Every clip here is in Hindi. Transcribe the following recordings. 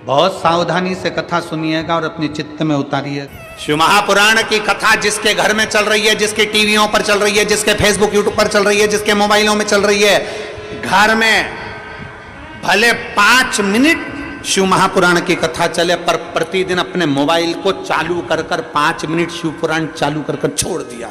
बहुत सावधानी से कथा सुनिएगा और अपने चित्त में उतारिएगा। शिव महापुराण की कथा जिसके घर में चल रही है, जिसके टीवियों पर चल रही है, जिसके फेसबुक यूट्यूब पर चल रही है, जिसके मोबाइलों में चल रही है, घर में भले 5 मिनट शिव महापुराण की कथा चले, पर प्रतिदिन अपने मोबाइल को चालू कर 5 मिनट शिव पुराण चालू कर छोड़ दिया।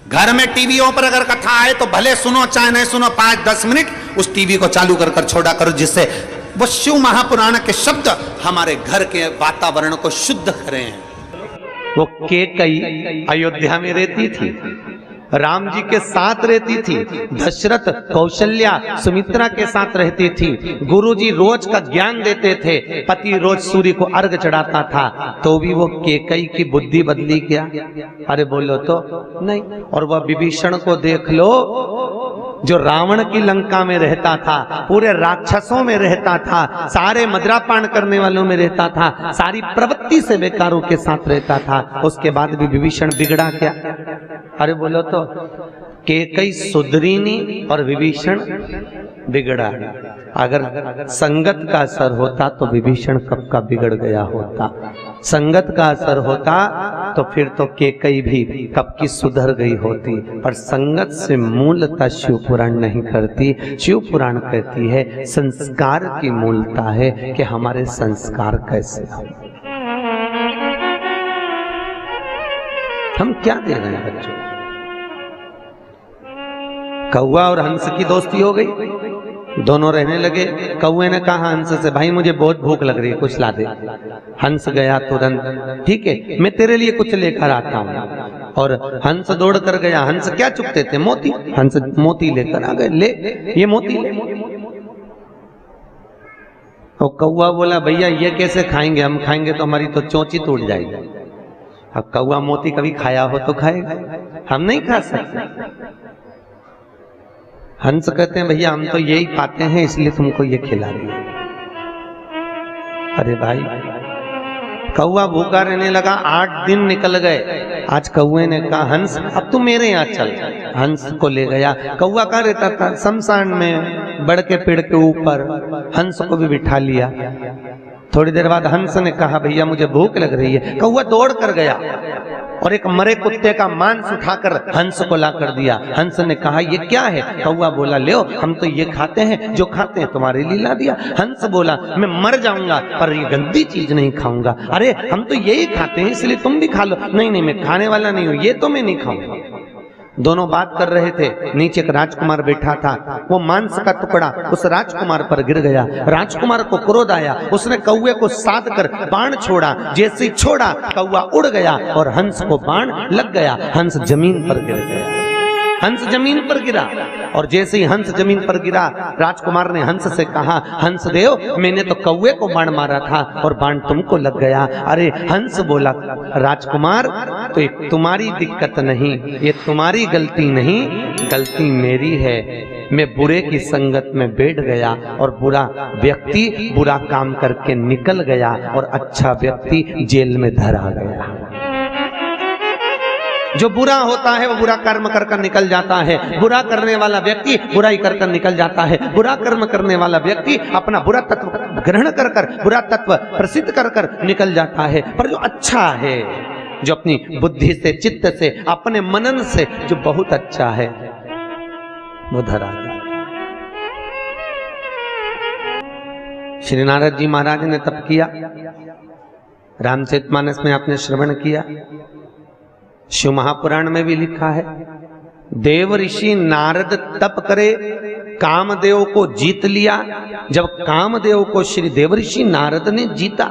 घर में टीवियों पर अगर कथा आए तो भले सुनो चाहे नहीं सुनो, 5-10 मिनट उस टीवी को चालू कर छोड़ा करो, जिससे वो शिव महापुराण के शब्द हमारे घर के वातावरण को शुद्ध करें। वो कैकेयी अयोध्या में रहती थी, राम जी के साथ रहती थी, दशरथ कौशल्या सुमित्रा के साथ रहती थी, गुरुजी रोज का ज्ञान देते थे, पति रोज सूर्य को अर्घ चढ़ाता था, तो भी वो कैकेयी की बुद्धि बदली क्या? अरे बोलो तो नहीं। और वह विभीषण को देख लो, जो रावण की लंका में रहता था, पूरे राक्षसों में रहता था, सारे मदिरापान करने वालों में रहता था, सारी प्रवृत्ति से बेकारों के साथ रहता था, उसके बाद भी विभीषण बिगड़ा क्या? अरे बोलो तो कैकेयी सुधरी नहीं और विभीषण बिगड़ा। अगर संगत का असर होता तो विभीषण कब का बिगड़ गया होता, संगत का असर होता तो फिर तो कैकेयी भी कब की सुधर गई होती। पर संगत से मूलता शिव पुराण नहीं करती, शिव पुराण कहती है संस्कार की मूलता है कि हमारे संस्कार कैसे हो, हम क्या दे रहे हैं बच्चों। कौवा और हंस की दोस्ती हो गई, दोनों रहने लगे। कौवे ने कहा हंस से, भाई मुझे बहुत भूख लग रही है, कुछ ला दे। हंस गया तुरंत, ठीक है मैं तेरे लिए कुछ लेकर आता हूँ। और हंस दौड़ कर गया। हंस क्या चुगते थे? मोती। हंस मोती लेकर आ गए, ले ये मोती ले। और कौवा बोला भैया ये कैसे खाएंगे, हम खाएंगे तो हमारी तो चोंची टूट जाएगी। अब कौवा मोती कभी खाया हो तो खाएगा, हम नहीं खा सकते। हंस कहते हैं भैया हम तो यही खाते हैं इसलिए तुमको ये खिला दिया। अरे भाई, कौवा भूखा रहने लगा, 8 दिन निकल गए। आज कौवे ने कहा हंस अब तू मेरे यहाँ चल। हंस को ले गया। कौवा कहाँ रहता था? शमशान में, बड़ के पेड़ के ऊपर। हंस को भी बिठा लिया। थोड़ी देर बाद हंस ने कहा भैया मुझे भूख लग रही है। कौवा दौड़ कर गया और एक मरे कुत्ते का मांस उठाकर हंस को ला कर दिया। हंस ने कहा ये क्या है? कौवा बोला ले हम तो ये खाते हैं, जो खाते हैं तुम्हारे लिए ला दिया। हंस बोला मैं मर जाऊंगा पर ये गंदी चीज नहीं खाऊंगा। अरे हम तो यही खाते हैं इसलिए तुम भी खा लो। नहीं नहीं मैं खाने वाला नहीं हूं, ये तो मैं नहीं खाऊंगा। दोनों बात कर रहे थे। नीचे एक राजकुमार बैठा था, वो मांस का टुकड़ा उस राजकुमार पर गिर गया। राजकुमार को क्रोध आया, उसने कौवे को साध कर बाण छोड़ा। जैसे ही छोड़ा कौवा उड़ गया और हंस को बाण लग गया। हंस जमीन पर गिर गया। हंस जमीन पर गिरा और जैसे ही हंस जमीन पर गिरा राजकुमार ने हंस से कहा हंस देव मैंने तो कौवे को बाण मारा था और बाण तुमको लग गया। अरे हंस बोला राजकुमार तो ये तुम्हारी दिक्कत नहीं, ये तुम्हारी गलती नहीं, गलती मेरी है। मैं बुरे की संगत में बैठ गया और बुरा व्यक्ति बुरा काम करके निकल गया और अच्छा व्यक्ति जेल में धरा गया। जो बुरा होता है वो बुरा कर्म कर कर निकल जाता है। बुरा करने वाला व्यक्ति बुराई कर कर निकल जाता है। बुरा कर्म करने वाला व्यक्ति अपना बुरा तत्व ग्रहण कर कर, बुरा तत्व प्रसिद्ध कर कर निकल जाता है। पर जो अच्छा है, जो अपनी बुद्धि से, चित्त से, अपने मनन से जो बहुत अच्छा है वो धरा जाता है। श्री नारद जी महाराज ने तप किया, रामचरितमानस में आपने श्रवण किया, शिव महापुराण में भी लिखा है। देव ऋषि नारद तप करे, कामदेव को जीत लिया। जब कामदेव को श्री देव ऋषि नारद ने जीता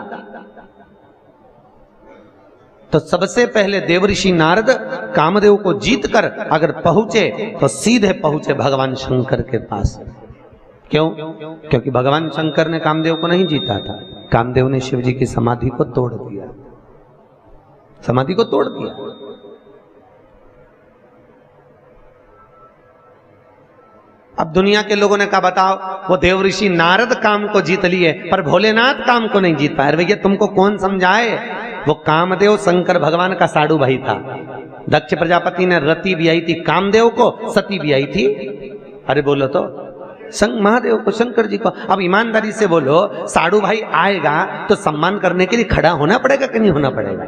तो सबसे पहले देव ऋषि नारद कामदेव को जीतकर अगर पहुंचे तो सीधे पहुंचे भगवान शंकर के पास। क्यों? क्योंकि भगवान शंकर ने कामदेव को नहीं जीता था। कामदेव ने शिव जी की समाधि को तोड़ दिया, समाधि को तोड़ दिया। अब दुनिया के लोगों ने कहा बताओ वो देव ऋषि नारद काम को जीत लिए पर भोलेनाथ काम को नहीं जीत पाए। भैया तुमको कौन समझाए? वो कामदेव शंकर भगवान का साड़ू भाई था। दक्ष प्रजापति ने रति भी आई थी कामदेव को, सती भी आई थी। अरे बोलो तो महादेव को, शंकर जी को। अब ईमानदारी से बोलो, साड़ू भाई आएगा तो सम्मान करने के लिए खड़ा होना पड़ेगा कि नहीं होना पड़ेगा?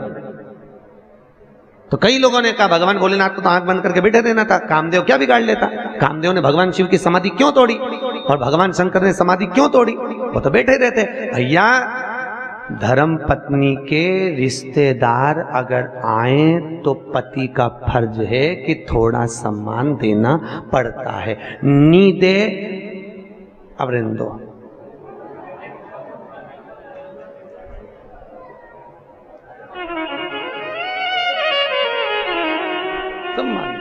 तो कई लोगों ने कहा भगवान भोलेनाथ को तो आंख बंद करके बैठे रहना था, कामदेव क्या बिगाड़ लेता? कामदेव ने भगवान शिव की समाधि क्यों तोड़ी और भगवान शंकर ने समाधि क्यों तोड़ी? वो तो बैठे रहते। भैया, धर्म पत्नी के रिश्तेदार अगर आए तो पति का फर्ज है कि थोड़ा सम्मान देना पड़ता है। नी दे अब रहने दो। सम्मान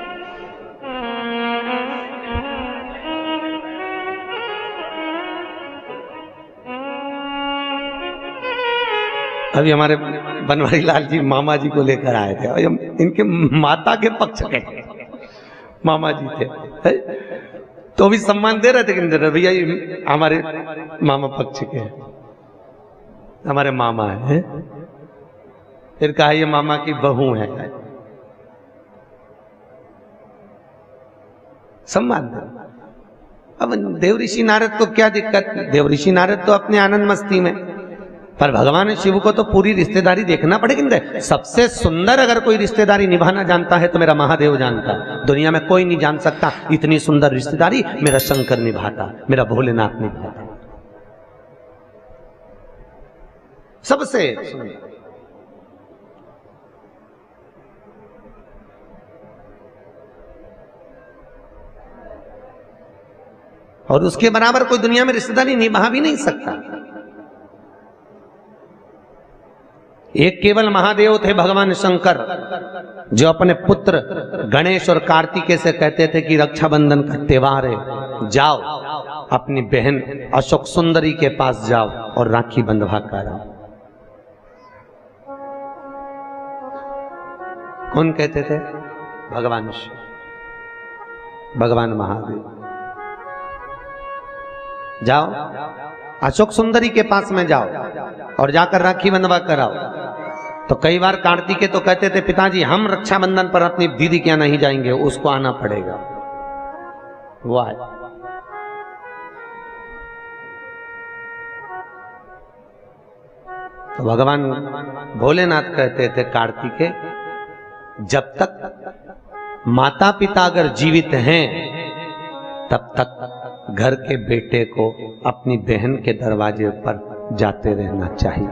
अभी हमारे बनवारी लाल जी मामा जी को लेकर आए थे और इनके माता के पक्ष के मामा जी थे, है? तो भी सम्मान दे रहे थे कि नहीं दे रहे? भैया ये हमारे मामा पक्ष के हैं, हमारे मामा है। फिर कहा ये मामा की बहू है, सम्मान दे। अब देवऋषि नारद को क्या दिक्कत? देवऋषि नारद तो अपने आनंद मस्ती में, पर भगवान शिव को तो पूरी रिश्तेदारी देखना पड़ेगी ना। सबसे सुंदर अगर कोई रिश्तेदारी निभाना जानता है तो मेरा महादेव जानता है। दुनिया में कोई नहीं जान सकता इतनी सुंदर रिश्तेदारी मेरा शंकर निभाता, मेरा भोलेनाथ निभाता, सबसे सुंदर। और उसके बराबर कोई दुनिया में रिश्तेदारी निभा भी नहीं सकता। एक केवल महादेव थे भगवान शंकर, जो अपने पुत्र गणेश और कार्तिकेय से कहते थे कि रक्षाबंधन का त्योहार है, जाओ अपनी बहन अशोक सुंदरी के पास जाओ और राखी बंधवा कर आओ। कौन कहते थे? भगवान शिव, भगवान महादेव। जाओ अशोक सुंदरी के पास में जाओ और जाकर राखी बंधवा कराओ। तो कई बार कार्तिकेय तो कहते थे पिताजी हम रक्षाबंधन पर अपनी दीदी के यहाँ नहीं जाएंगे, उसको आना पड़ेगा। वो आए। तो भगवान भोलेनाथ कहते थे कार्तिकेय, जब तक माता पिता अगर जीवित हैं तब तक घर के बेटे को अपनी बहन के दरवाजे पर जाते रहना चाहिए।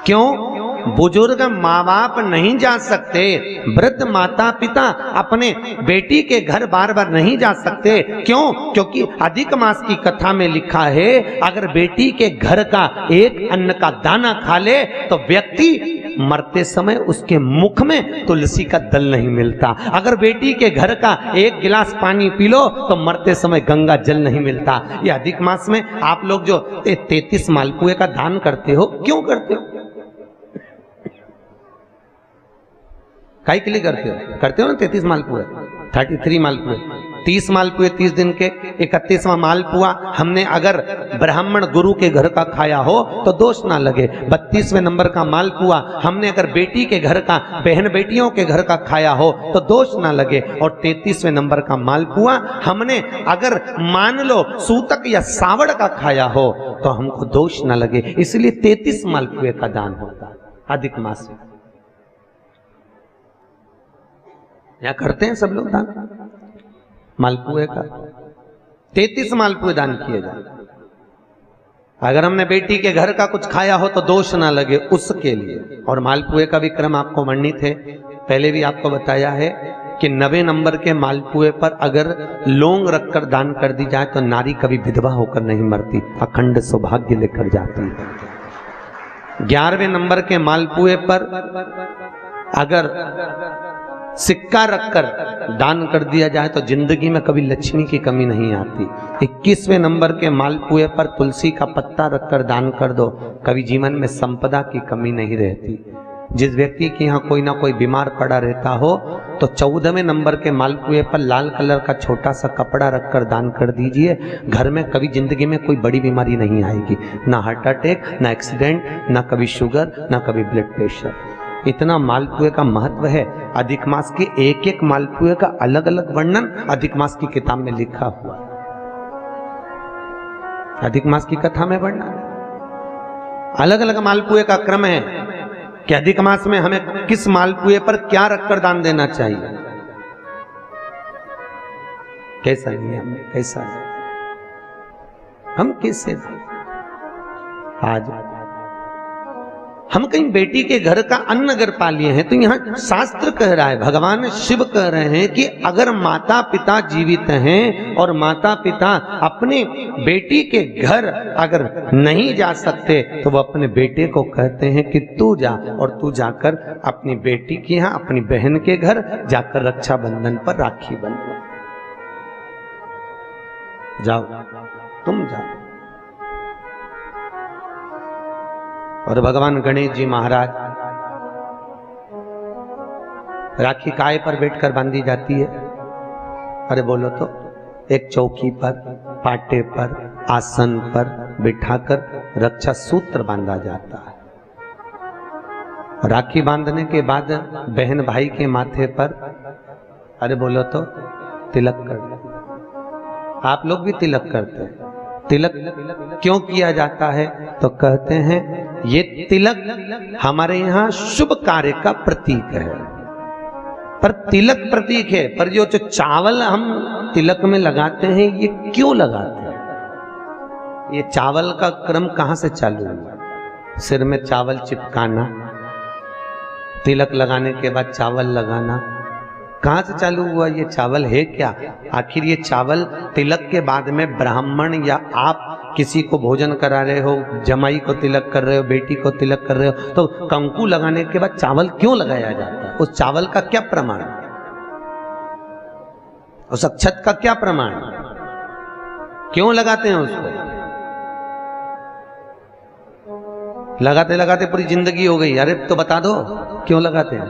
क्यों? बुजुर्ग माँ बाप नहीं जा सकते, वृद्ध माता पिता अपने बेटी के घर बार बार नहीं जा सकते। क्यों? क्योंकि अधिक मास की कथा में लिखा है अगर बेटी के घर का एक अन्न का दाना खा ले तो व्यक्ति मरते समय उसके मुख में तुलसी का दल नहीं मिलता। अगर बेटी के घर का एक गिलास पानी पी लो तो मरते समय गंगा जल नहीं मिलता। ये अधिक मास में आप लोग जो 33 मालपुए का दान करते हो, क्यों करते हो? काहे के लिए करते हो? करते हो ना 33 मालपुए, 33 मालपुए, 30 मालपुए 30 दिन के, 31वां मालपुआ हमने अगर ब्राह्मण गुरु के घर का खाया हो तो दोष ना लगे। 32वें नंबर का मालपुआ हमने अगर बेटी के घर का, बहन बेटियों के घर का खाया हो तो दोष ना लगे। और 33वें नंबर का मालपुआ हमने अगर मान लो सूतक या सावड़ का खाया हो तो हमको दोष ना लगे। इसलिए 33 मालपुए का दान होता अधिक मास में। या करते हैं सब लोग दान मालपुए का। 33 मालपुए दान किए जाए। अगर हमने बेटी के घर का कुछ खाया हो तो दोष ना लगे, उसके लिए। और मालपुए का भी क्रम आपको वर्णित है, पहले भी आपको बताया है कि 90 नंबर के मालपुए पर अगर लौंग रखकर दान कर दी जाए तो नारी कभी विधवा होकर नहीं मरती, अखंड सौभाग्य लेकर जाती है। 11वें नंबर के मालपुए पर अगर सिक्का रखकर दान कर दिया जाए तो जिंदगी में कभी लक्ष्मी की कमी नहीं आती। 21वें नंबर के मालपुए पर तुलसी का पत्ता रखकर दान कर दो, कभी जीवन में संपदा की कमी नहीं रहती। जिस व्यक्ति के यहाँ कोई ना कोई बीमार पड़ा रहता हो तो 14वें नंबर के मालपुए पर लाल कलर का छोटा सा कपड़ा रखकर दान कर दीजिए। घर में कभी जिंदगी में कोई बड़ी बीमारी नहीं आएगी, ना हार्ट अटैक, ना एक्सीडेंट, ना कभी शुगर, ना कभी ब्लड प्रेशर। इतना मालपुए का महत्व है। अधिक मास के एक एक मालपुए का अलग अलग वर्णन अधिक मास की किताब में लिखा हुआ। अधिक मास की कथा में बढ़ना, अलग अलग मालपुए का क्रम है कि अधिक मास में हमें किस मालपुए पर क्या रखकर दान देना चाहिए, कैसा नियम है, कैसा हम कैसे आज हम कहीं बेटी के घर का अन्न अगर पा लिए हैं तो यहां शास्त्र कह रहा है, भगवान शिव कह रहे हैं कि अगर माता पिता जीवित हैं और माता पिता अपने बेटी के घर अगर नहीं जा सकते तो वो अपने बेटे को कहते हैं कि तू जा, और तू जाकर अपनी बेटी के यहाँ अपनी बहन के घर जाकर रक्षाबंधन पर राखी बंधो, जाओ तुम जाओ। और भगवान गणेश जी महाराज राखी काय पर बैठकर बांधी जाती है? अरे बोलो तो, एक चौकी पर, पाटे पर, आसन पर बिठाकर रक्षा सूत्र बांधा जाता है। राखी बांधने के बाद बहन भाई के माथे पर, अरे बोलो तो, तिलक कर दो। आप लोग भी तिलक करते हैं। तिलक क्यों किया जाता है? तो कहते हैं ये तिलक हमारे यहाँ शुभ कार्य का प्रतीक है। पर तिलक प्रतीक है, पर जो चावल हम तिलक में लगाते हैं ये क्यों लगाते हैं? ये चावल का क्रम कहां से चालू हुआ? सिर में चावल चिपकाना, तिलक लगाने के बाद चावल लगाना, कहां से चालू हुआ? ये चावल है क्या? आखिर ये चावल तिलक के बाद में ब्राह्मण या आप किसी को भोजन करा रहे हो, जमाई को तिलक कर रहे हो, बेटी को तिलक कर रहे हो, तो कंकु लगाने के बाद चावल क्यों लगाया जाता है? उस चावल का क्या प्रमाण? उस अक्षत का क्या प्रमाण? क्यों लगाते हैं उसको? लगाते लगाते पूरी जिंदगी हो गई, अरे तो बता दो क्यों लगाते हैं?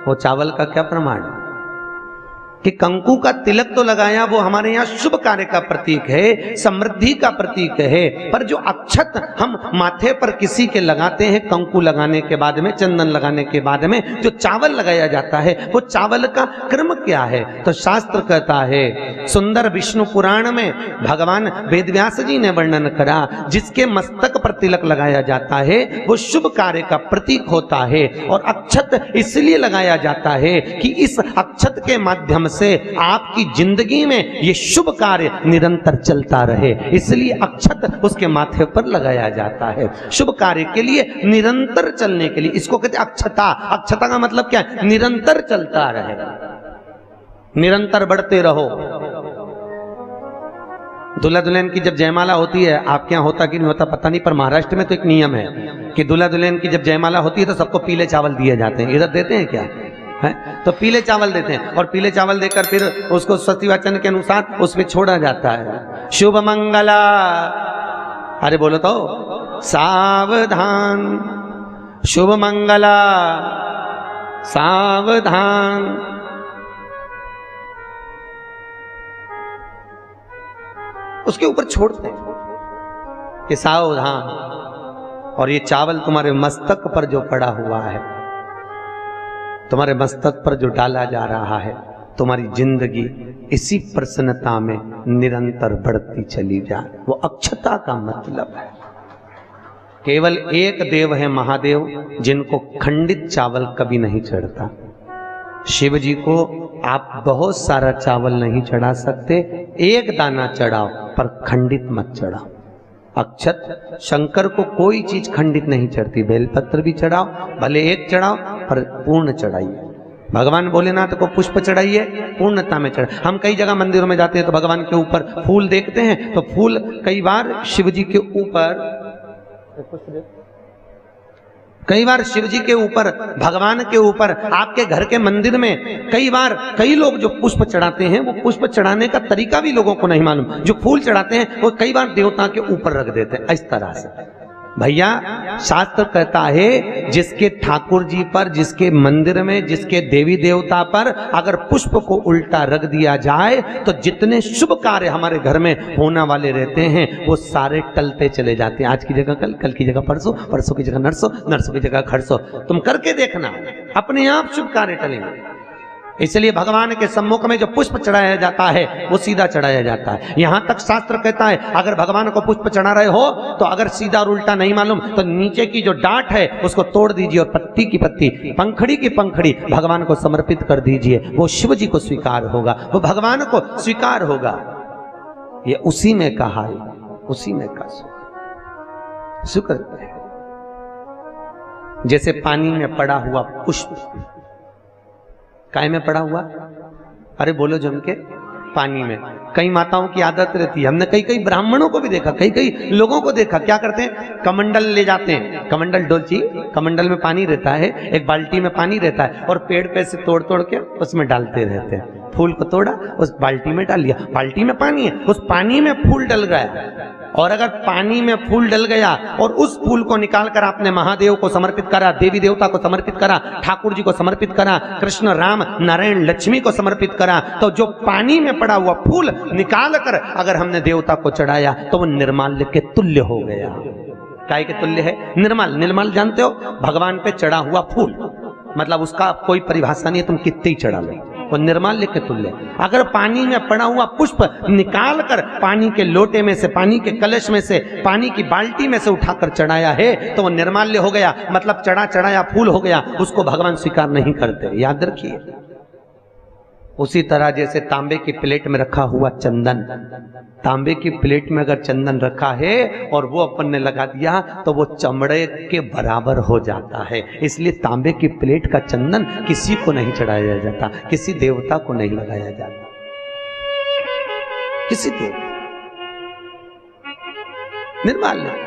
वो चावल का क्या प्रमाण है? कि कंकु का तिलक तो लगाया, वो हमारे यहाँ शुभ कार्य का प्रतीक है, समृद्धि का प्रतीक है। पर जो अक्षत हम माथे पर किसी के लगाते हैं कंकु लगाने के बाद में, चंदन लगाने के बाद में जो चावल लगाया जाता है, वो चावल का क्रम क्या है? तो शास्त्र कहता है, सुंदर विष्णु पुराण में भगवान वेदव्यास जी ने वर्णन करा, जिसके मस्तक पर तिलक लगाया जाता है वो शुभ कार्य का प्रतीक होता है। और अक्षत इसलिए लगाया जाता है कि इस अक्षत के माध्यम से आपकी जिंदगी में ये शुभ कार्य निरंतर चलता रहे, इसलिए अक्षत उसके माथे पर लगाया जाता है शुभ कार्य के लिए, निरंतर चलने के लिए। इसको कहते हैं अक्षता। अक्षता का मतलब क्या है? निरंतर चलता रहे, निरंतर बढ़ते रहो। दूल्हा दुल्हन की जब जयमाला होती है, आपके यहाँ होता कि नहीं होता पता नहीं, पर महाराष्ट्र में तो एक नियम है कि दूल्हा दुल्हन की जब जयमाला होती है तो सबको पीले चावल दिए जाते हैं। इधर देते हैं क्या है? तो पीले चावल देते हैं, और पीले चावल देकर फिर उसको सती वचन के अनुसार उस पर छोड़ा जाता है। शुभ मंगला, अरे बोलो तो, सावधान, शुभ मंगला सावधान। उसके ऊपर छोड़ते हैं कि सावधान। और ये चावल तुम्हारे मस्तक पर जो पड़ा हुआ है, तुम्हारे मस्तक पर जो डाला जा रहा है, तुम्हारी जिंदगी इसी प्रसन्नता में निरंतर बढ़ती चली जाए, वो अक्षता का मतलब है। केवल एक देव है महादेव, जिनको खंडित चावल कभी नहीं चढ़ता। शिव जी को आप बहुत सारा चावल नहीं चढ़ा सकते, एक दाना चढ़ाओ, पर खंडित मत चढ़ाओ। अक्षत शंकर को कोई चीज खंडित नहीं चढ़ती, बेलपत्र भी चढ़ाओ, भले एक चढ़ाओ, पर पूर्ण चढ़ाइए। भगवान भोलेनाथ को पुष्प चढ़ाइए, पूर्णता में चढ़ाइए। हम कई जगह मंदिरों में जाते हैं तो भगवान के ऊपर फूल देखते हैं, तो फूल कई बार शिव जी के ऊपर, कई बार शिव जी के ऊपर, भगवान के ऊपर, आपके घर के मंदिर में कई बार कई लोग जो पुष्प चढ़ाते हैं, वो पुष्प चढ़ाने का तरीका भी लोगों को नहीं मालूम। जो फूल चढ़ाते हैं वो कई बार देवता के ऊपर रख देते हैं इस तरह से। भैया शास्त्र कहता है, जिसके ठाकुर जी पर, जिसके मंदिर में, जिसके देवी देवता पर अगर पुष्प को उल्टा रख दिया जाए तो जितने शुभ कार्य हमारे घर में होने वाले रहते हैं वो सारे टलते चले जाते हैं। आज की जगह कल, कल की जगह परसों, परसों की जगह नरसों, नरसों की जगह खरसों। तुम करके देखना, अपने आप शुभ कार्य टलेंगे। इसलिए भगवान के सम्मुख में जो पुष्प चढ़ाया जाता है वो सीधा चढ़ाया जाता है। यहां तक शास्त्र कहता है अगर भगवान को पुष्प चढ़ा रहे हो तो अगर सीधा और उल्टा नहीं मालूम तो नीचे की जो डांट है उसको तोड़ दीजिए और पत्ती की पत्ती, पंखड़ी की पंखड़ी भगवान को समर्पित कर दीजिए। वो शिव जी को स्वीकार होगा, वो भगवान को स्वीकार होगा। ये उसी में कहा है, उसी में का शुक्र है। जैसे पानी में पड़ा हुआ पुष्प, काय में पड़ा हुआ, अरे बोलो जम के, पानी में। कई माताओं की आदत रहती है, हमने कई ब्राह्मणों को भी देखा, कई लोगों को देखा, क्या करते हैं, कमंडल ले जाते हैं, कमंडल डोलची, कमंडल में पानी रहता है, एक बाल्टी में पानी रहता है और पेड़ पे से तोड़ के उसमें डालते रहते हैं। फूल को तोड़ा, उस बाल्टी में डाल दिया, बाल्टी में पानी है, उस पानी में फूल डल गया। और अगर पानी में फूल डल गया और उस फूल को निकालकर आपने महादेव को समर्पित करा, देवी देवता को समर्पित करा, ठाकुर जी को समर्पित करा, कृष्ण राम नारायण लक्ष्मी को समर्पित करा, तो जो पानी में पड़ा हुआ फूल निकालकर अगर हमने देवता को चढ़ाया तो वो निर्माल्य के तुल्य हो गया। काय के तुल्य है? निर्मल। निर्मल जानते हो, भगवान पे चढ़ा हुआ फूल, मतलब उसका कोई परिभाषा नहीं है, तुम कितने ही चढ़ा लो, वो निर्माल्य के तुल्य। अगर पानी में पड़ा हुआ पुष्प निकालकर पानी के लोटे में से, पानी के कलश में से, पानी की बाल्टी में से उठाकर चढ़ाया है तो वो निर्माल्य हो गया, मतलब चढ़ाया फूल हो गया, उसको भगवान स्वीकार नहीं करते, याद रखिए। उसी तरह जैसे तांबे की प्लेट में रखा हुआ चंदन, तांबे की प्लेट में अगर चंदन रखा है और वो अपन ने लगा दिया तो वो चमड़े के बराबर हो जाता है। इसलिए तांबे की प्लेट का चंदन किसी को नहीं चढ़ाया जाता, किसी देवता को नहीं लगाया जाता, किसी देवता, निर्माल्य।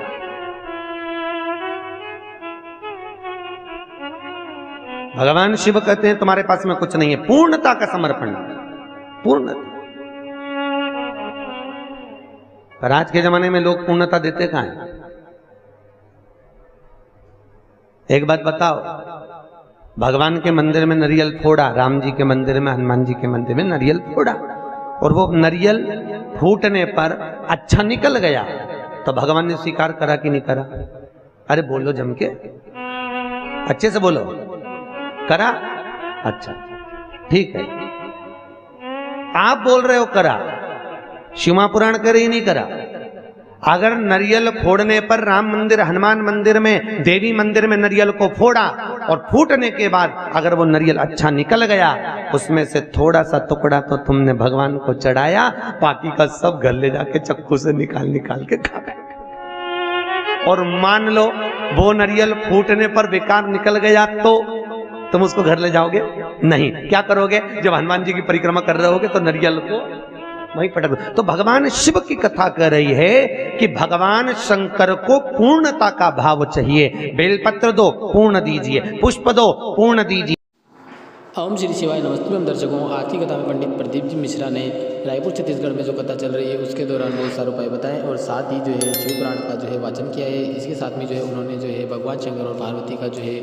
भगवान शिव कहते हैं तुम्हारे पास में कुछ नहीं है, पूर्णता का समर्पण, पूर्णता। पर आज के जमाने में लोग पूर्णता देते कहां हैं? एक बात बताओ, भगवान के मंदिर में नारियल फोड़ा, राम जी के मंदिर में, हनुमान जी के मंदिर में नारियल फोड़ा, और वो नारियल फूटने पर अच्छा निकल गया तो भगवान ने स्वीकार करा कि नहीं करा? अरे बोलो जम के, अच्छे से बोलो, करा? अच्छा ठीक है, आप बोल रहे हो करा, शिव पुराण करे ही नहीं करा। अगर नारियल फोड़ने पर राम मंदिर, हनुमान मंदिर में, देवी मंदिर में नारियल को फोड़ा और फूटने के बाद अगर वो नारियल अच्छा निकल गया, उसमें से थोड़ा सा टुकड़ा तो तुमने भगवान को चढ़ाया, बाकी का सब घर ले जाके चक्कू से निकाल के खा गए। और मान लो वो नारियल फूटने पर बेकार निकल गया तो तुम उसको घर ले जाओगे? नहीं। क्या करोगे? जब हनुमान जी की परिक्रमा कर रहे होगे तो नारियल को वहीं पटक दो। तो भगवान शिव की कथा कर रही है कि भगवान शंकर को पूर्णता का भाव चाहिए। बेलपत्र दो, पूर्ण दीजिए, पुष्प दो, पूर्ण दीजिए। ओम श्री शिवाय। नमस्ते हम दर्शकों, आज की कथा में पंडित प्रदीप जी मिश्रा ने रायपुर छत्तीसगढ़ में जो कथा चल रही है उसके दौरान बहुत सारे उपाय बताएं और साथ ही जो है शिव पुराण का जो है वाचन किया है। इसके साथ में जो है उन्होंने जो है भगवान शंकर और पार्वती का जो है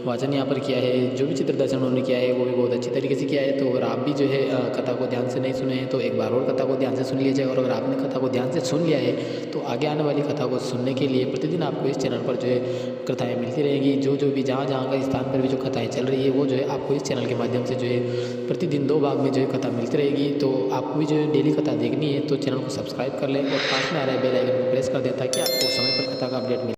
वाचन यहाँ पर किया है। जो भी चित्र दर्शन उन्होंने किया है वो भी बहुत अच्छी तरीके से किया है। तो अगर आप भी जो है कथा को ध्यान से नहीं सुने हैं तो एक बार और कथा को ध्यान से सुन लीजिए, और अगर आपने कथा को ध्यान से सुन लिया है तो आगे आने वाली कथा को सुनने के लिए प्रतिदिन आपको इस चैनल पर जो है कथाएँ मिलती रहेंगी। जो भी जहाँ का स्थान पर भी जो कथाएँ चल रही है वो जो है आपको इस चैनल के माध्यम से जो है प्रतिदिन 2 भाग में जो है कथा मिलती रहेगी। तो आपको भी जो है डेली कथा देखनी है तो चैनल को सब्सक्राइब कर लें और पास में आ रहा है बेल आइकन को प्रेस कर दें ताकि आपको समय पर कथा का अपडेट मिले।